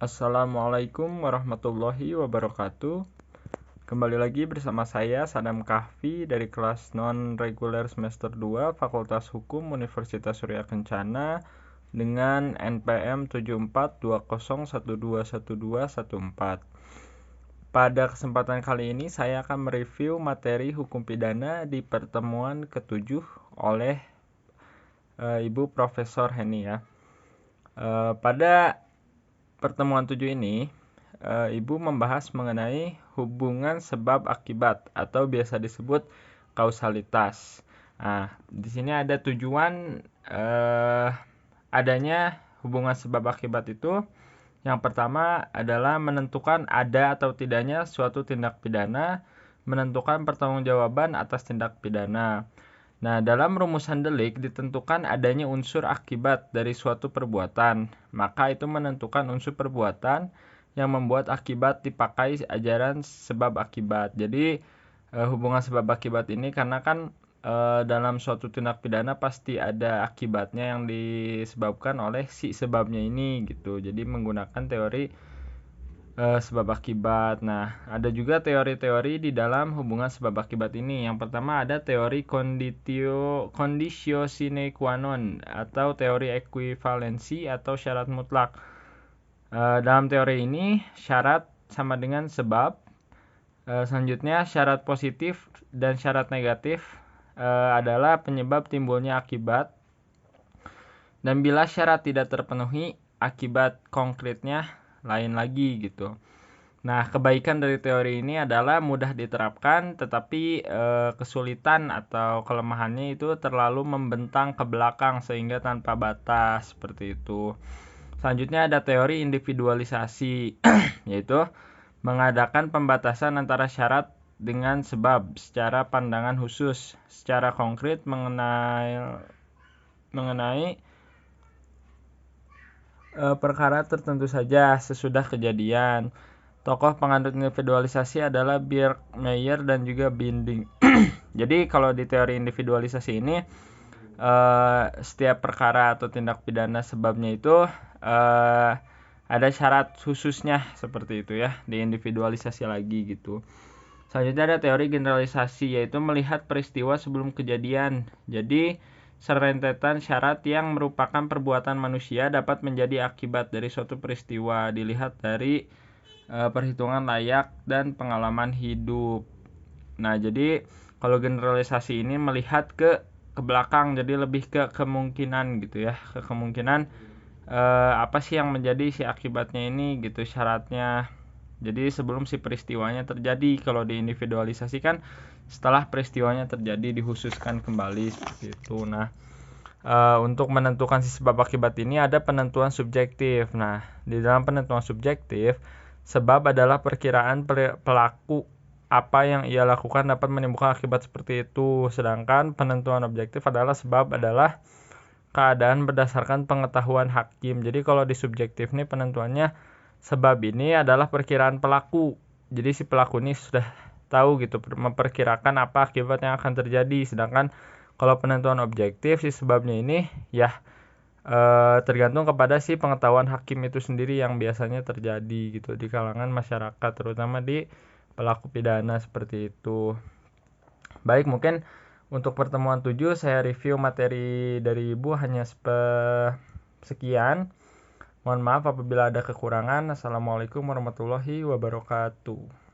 Assalamualaikum warahmatullahi wabarakatuh. Kembali lagi bersama saya Sadam Kahfi dari kelas non-reguler semester 2 Fakultas Hukum Universitas Surya Kencana dengan NPM 7420121214. Pada kesempatan kali ini saya akan mereview materi hukum pidana di pertemuan ke-7 oleh Ibu Profesor Heni ya. Pada pertemuan 7 ini, Ibu membahas mengenai hubungan sebab akibat atau biasa disebut kausalitas. Nah, di sini ada tujuan adanya hubungan sebab akibat itu. Yang pertama adalah menentukan ada atau tidaknya suatu tindak pidana, menentukan pertanggungjawaban atas tindak pidana. Nah, dalam rumusan delik ditentukan adanya unsur akibat dari suatu perbuatan, maka itu menentukan unsur perbuatan yang membuat akibat dipakai ajaran sebab akibat. Jadi, hubungan sebab akibat ini karena kan dalam suatu tindak pidana pasti ada akibatnya yang disebabkan oleh si sebabnya ini gitu. Jadi, menggunakan teori sebab akibat. Nah, ada juga teori-teori di dalam hubungan sebab akibat ini. Yang pertama ada teori conditio sine qua non atau teori ekuivalensi atau syarat mutlak. Dalam teori ini syarat sama dengan sebab. Selanjutnya syarat positif dan syarat negatif adalah penyebab timbulnya akibat. Dan bila syarat tidak terpenuhi, akibat konkretnya lain lagi gitu. Nah, kebaikan dari teori ini adalah mudah diterapkan, tetapi kesulitan atau kelemahannya itu terlalu membentang ke belakang sehingga tanpa batas seperti itu. Selanjutnya ada teori individualisasi, yaitu mengadakan pembatasan antara syarat dengan sebab secara pandangan khusus, secara konkret mengenai perkara tertentu saja sesudah kejadian. Tokoh penganut individualisasi adalah Birkmeyer dan juga Binding. Jadi kalau di teori individualisasi ini setiap perkara atau tindak pidana sebabnya itu ada syarat khususnya seperti itu ya, di individualisasi lagi gitu. Selanjutnya ada teori generalisasi, yaitu melihat peristiwa sebelum kejadian. Jadi serentetan syarat yang merupakan perbuatan manusia dapat menjadi akibat dari suatu peristiwa, dilihat dari perhitungan layak dan pengalaman hidup. Nah, jadi kalau generalisasi ini melihat ke belakang, jadi lebih ke kemungkinan gitu ya, ke kemungkinan apa sih yang menjadi si akibatnya ini gitu, syaratnya. Jadi sebelum si peristiwanya terjadi. Kalau di individualisasi kan setelah peristiwanya terjadi dikhususkan kembali seperti itu. Nah, untuk menentukan si sebab akibat ini ada penentuan subjektif. Nah, di dalam penentuan subjektif, sebab adalah perkiraan pelaku apa yang ia lakukan dapat menimbulkan akibat seperti itu. Sedangkan penentuan objektif adalah sebab adalah keadaan berdasarkan pengetahuan hakim. Jadi kalau di subjektif nih penentuannya, sebab ini adalah perkiraan pelaku. Jadi si pelaku ini sudah tahu gitu, memperkirakan apa akibat yang akan terjadi. Sedangkan kalau penentuan objektif si sebabnya ini ya tergantung kepada si pengetahuan hakim itu sendiri yang biasanya terjadi gitu di kalangan masyarakat, terutama di pelaku pidana seperti itu. Baik, mungkin untuk pertemuan 7 saya review materi dari Ibu hanya sekian. Mohon maaf apabila ada kekurangan. Assalamualaikum warahmatullahi wabarakatuh.